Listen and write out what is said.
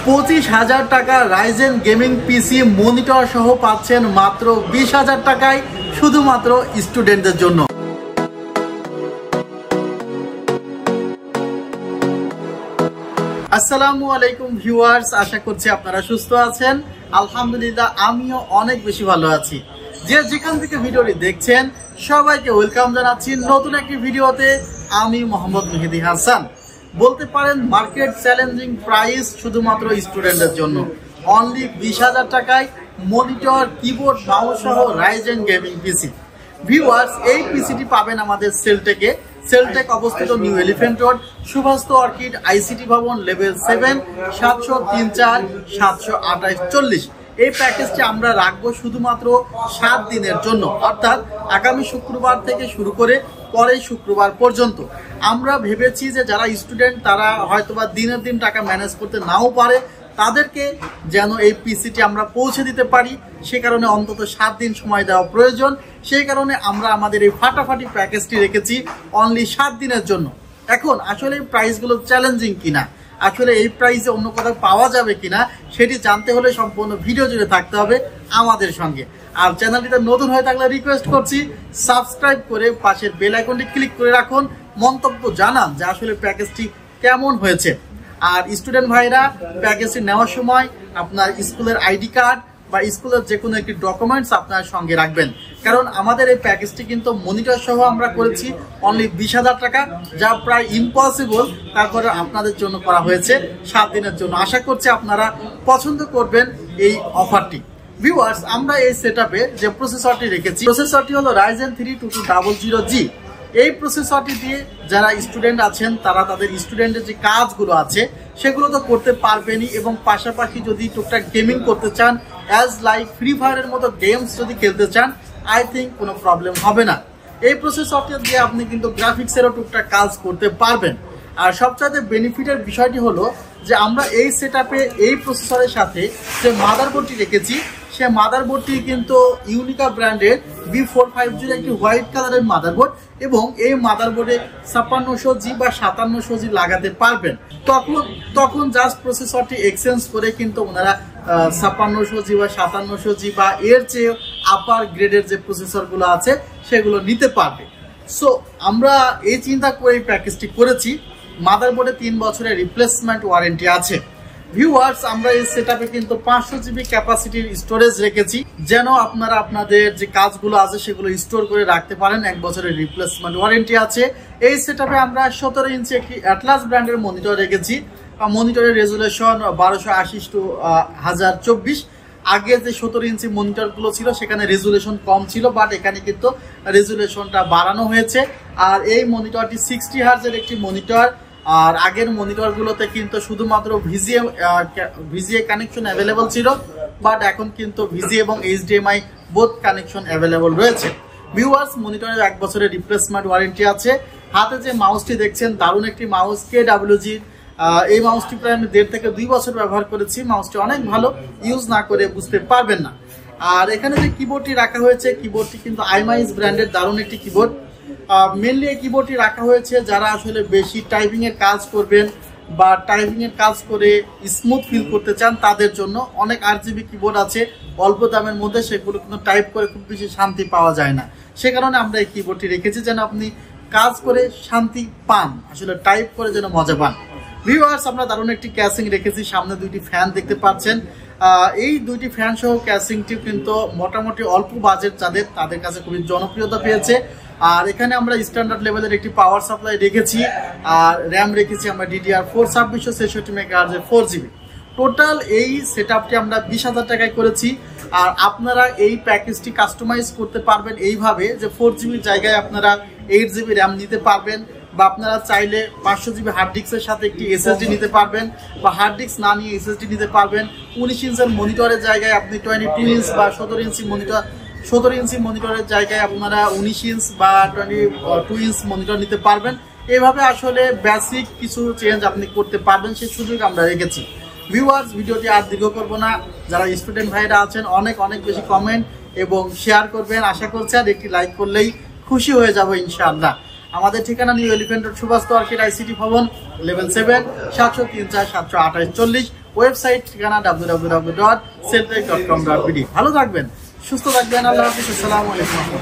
25,000 টাকা Ryzen gaming পিসি monitor সহ পাচ্ছেন মাত্র 20,000 টাকায় শুধুমাত্র স্টুডেন্টদের জন্য। আসসালামু আলাইকুম ভিউয়ার্স, আশা করছি আপনারা সুস্থ আছেন। আলহামদুলিল্লাহ আমিও অনেক বেশি ভালো আছি। যে যেখান থেকে ভিডিওটি দেখছেন সবাইকে ওয়েলকাম জানাচ্ছি নতুন একটি ভিডিওতে। আমি মোহাম্মদ মেহেদি হাসান। বলতে পারেন মার্কেট চ্যালেঞ্জিং প্রাইস শুধুমাত্র স্টুডেন্টদের জন্য। অনলি 20,000 টাকায় মনিটর, কিবোর্ড, মাউস সহ রাইজেন গেমিং পিসি। ভিউয়ার্স, এই পিসিটি পাবেন আমাদের সেলটেক অবস্থিত নিউ এলিফ্যান্ট রোড, সুভাষিত অর্কিড, আইসিটি ভবন, লেভেল 7, 703-4-728-40। এই প্যাকেজটি আমরা রাখবো শুধুমাত্র 7 দিনের জন্য, অর্থাৎ আগামী শুক্রবার থেকে শুরু করে পরের শুক্রবার পর্যন্ত। আমরা ভেবেছি যে যারা স্টুডেন্ট তারা হয়তোবা দিনের দিন টাকা ম্যানেজ করতে নাও পারে, তাদেরকে যেন এই পিসিটি আমরা পৌঁছে দিতে পারি, সে কারণে অন্তত 7 দিন সময় দেওয়া প্রয়োজন। সেই কারণে আমরা আমাদের এই ফাটাফাটি প্যাকেজটি রেখেছি অনলি 7 দিনের জন্য। এখন আসলে এই প্রাইসগুলো চ্যালেঞ্জিং কিনা, আসলে এই প্রাইসে অন্য কোথাও পাওয়া যাবে কিনা, সেটি জানতে হলে সম্পূর্ণ ভিডিও জুড়ে থাকতে হবে আমাদের সঙ্গে। আর চ্যানেলটিতে নতুন হয়ে থাকলে রিকোয়েস্ট করছি সাবস্ক্রাইব করে পাশের বেল আইকনটি ক্লিক করে রাখুন, মন্তব্য জানান যে আসলে প্যাকেজটি কেমন হয়েছে। আর স্টুডেন্ট ভাইরা প্যাকেজটি নেওয়ার সময় আপনার স্কুলের আইডি কার্ড বা স্কুলের যে কোনো একটি ডকুমেন্টস আপনার সঙ্গে রাখবেন, কারণ আমাদের এই প্যাকেজটি কিন্তু মনিটর সহ আমরা করেছি অনলি 20,000 টাকা, যা প্রায় ইম্পসিবল। তারপরে আপনাদের জন্য করা হয়েছে 7 দিনের জন্য। আশা করছি আপনারা পছন্দ করবেন এই অফারটি। ভিউয়ার্স, আমরা এই সেটআপে যে প্রসেসরটি রেখেছি, প্রসেসরটি হলো রাইজেন 3 2200G। এই প্রসেসরটি দিয়ে যারা স্টুডেন্ট আছেন তারা তাদের স্টুডেন্টের যে কাজগুলো আছে সেগুলো তো করতে পারবেনই, এবং পাশাপাশি যদি টুকটাক গেমিং করতে চান, অ্যাজ লাইক ফ্রি ফায়ারের মতো গেমস যদি খেলতে চান, আই থিঙ্ক কোনো প্রবলেম হবে না। এই প্রসেসরটি দিয়ে আপনি কিন্তু গ্রাফিক্সেরও টুকটাক কাজ করতে পারবেন। আর সবচেয়ে বেনিফিটের বিষয়টি হলো যে আমরা এই সেটআপে এই প্রসেসরের সাথে যে মাদারবোর্ডটি রেখেছি, সে মাদারবোর্ডটি কিন্তু ইউনিকা ব্র্যান্ডের B450 একটি হোয়াইট কালারের মাদারবোর্ড, এবং এই মাদারবোর্ডে 5600G বা 5700G লাগাতে পারবেন। তখন জাস্ট প্রসেসরটি এক্সচেঞ্জ করে কিন্তু ওনারা 5600G বা 5700G বা এর চেয়ে আপার গ্রেডের যে প্রসেসরগুলো আছে সেগুলো নিতে পারবে। সো আমরা এই চিন্তা করে এই প্যাকেজটি করেছি। মাদারবোর্ডে 3 বছরের রিপ্লেসমেন্ট ওয়ারেন্টি আছে। ভিউয়ার্স, আমরা এই সেটআপে কিন্তু 500GB ক্যাপাসিটির স্টোরেজ রেখেছি, যেন আপনারা আপনাদের যে কাজগুলো আছে সেগুলো স্টোর করে রাখতে পারেন। 1 বছরের রিপ্লেসমেন্ট ওয়ারেন্টি আছে। এই সেটআপে আমরা 17 ইঞ্চি একটি অ্যাটলাস ব্র্যান্ডের মনিটর রেখেছি। মনিটরের রেজুলেশন 1280x1024। আগে যে 17 ইঞ্চি মনিটরগুলো ছিল সেখানে রেজুলেশন কম ছিল, বাট এখানে কিন্তু রেজুলেশনটা বাড়ানো হয়েছে। আর এই মনিটরটি 60 হার্জের একটি মনিটর। আর আগের মনিটরগুলোতে কিন্তু শুধুমাত্র ভিজিএ কানেকশন অ্যাভেলেবল ছিল, বাট এখন কিন্তু ভিজিএ এবং HDMI বোথ কানেকশন অ্যাভেলেবল রয়েছে। ভিউয়ার্স, মনিটরের 1 বছরের রিপ্লেসমেন্ট ওয়ারেন্টি আছে। হাতে যে মাউসটি দেখছেন দারুণ একটি মাউস, KWG। এই মাউসটি প্রায় আমি 1.5 থেকে 2 বছর ব্যবহার করেছি। মাউসটি অনেক ভালো, ইউজ না করে বুঝতে পারবেন না। আর এখানে যে কিবোর্ডটি রাখা হয়েছে, কিবোর্ডটি কিন্তু আইমাইস ব্র্যান্ডের দারুণ একটি কিবোর্ড। মেনলি এই কিবোর্ডটি রাখা হয়েছে যারা আসলে বেশি টাইপিং এর কাজ করবেন বা টাইপিং এর কাজ করে স্মুথ ফিল করতে চান, তাদের জন্য। অনেক RGB কিবোর্ড আছে অল্প দামের মধ্যে, সেগুলো কিন্তু টাইপ করে খুব বেশি শান্তি পাওয়া যায় না। সে কারণে আমরা এই কিবোর্ডটি রেখেছি যেন আপনি কাজ করে শান্তি পান, আসলে টাইপ করে যেন মজা পান। ভিউয়ার্স, আমরা দারুণ একটি ক্যাসিং রেখেছি। সামনে 2টি ফ্যান দেখতে পাচ্ছেন। এই 2টি ফ্যান সহ ক্যাসিংটি কিন্তু মোটামুটি অল্প বাজেট যাদের, তাদের কাছে খুবই জনপ্রিয়তা পেয়েছে। আর এখানে আমরা স্ট্যান্ডার্ড লেভেলের একটি পাওয়ার সাপ্লাই রেখেছি। আর র্যাম রেখেছি আমরা DDR4 2663 মেগাহার্জের 4GB। টোটাল এই সেটআপটি আমরা 20,000 টাকায় করেছি। আর আপনারা এই প্যাকেজটি কাস্টমাইজ করতে পারবেন এইভাবে যে 4GB জায়গায় আপনারা 8GB র্যাম নিতে পারবেন, বা আপনারা চাইলে 500GB হার্ড ডিস্কের সাথে একটি SSD নিতে পারবেন, বা হার্ড ডিস্ক না নিয়ে SSD নিতে পারবেন। 19 ইঞ্চের মনিটরের জায়গায় আপনি 22 ইঞ্চ বা 17 ইঞ্চি মনিটরের জায়গায় আপনারা 19 ইঞ্চ বা 22 ইঞ্চ মনিটর নিতে পারবেন। এইভাবে আসলে বেসিক কিছু চেঞ্জ আপনি করতে পারবেন, সেই সুযোগ আমরা রেখেছি। ভিউয়ার্স, ভিডিওটি আর দীর্ঘ করবো না। যারা স্টুডেন্ট ভাইরা আছেন অনেক বেশি কমেন্ট এবং শেয়ার করবেন আশা করছি, আর একটি লাইক করলেই খুশি হয়ে যাবো ইনশাআল্লাহ। আমাদের ঠিকানা নিউ এলিফ্যান্ট রোড, সুভাষিত অর্কিড, আইসিটি ভবন, লেভেল 7, 703-4-728-40। ওয়েবসাইট ঠিকানা www.celltech.com.bd। ভালো থাকবেন, সুস্থ থাকবেন, আল্লাহ হাফিজ, আসসালামু আলাইকুম।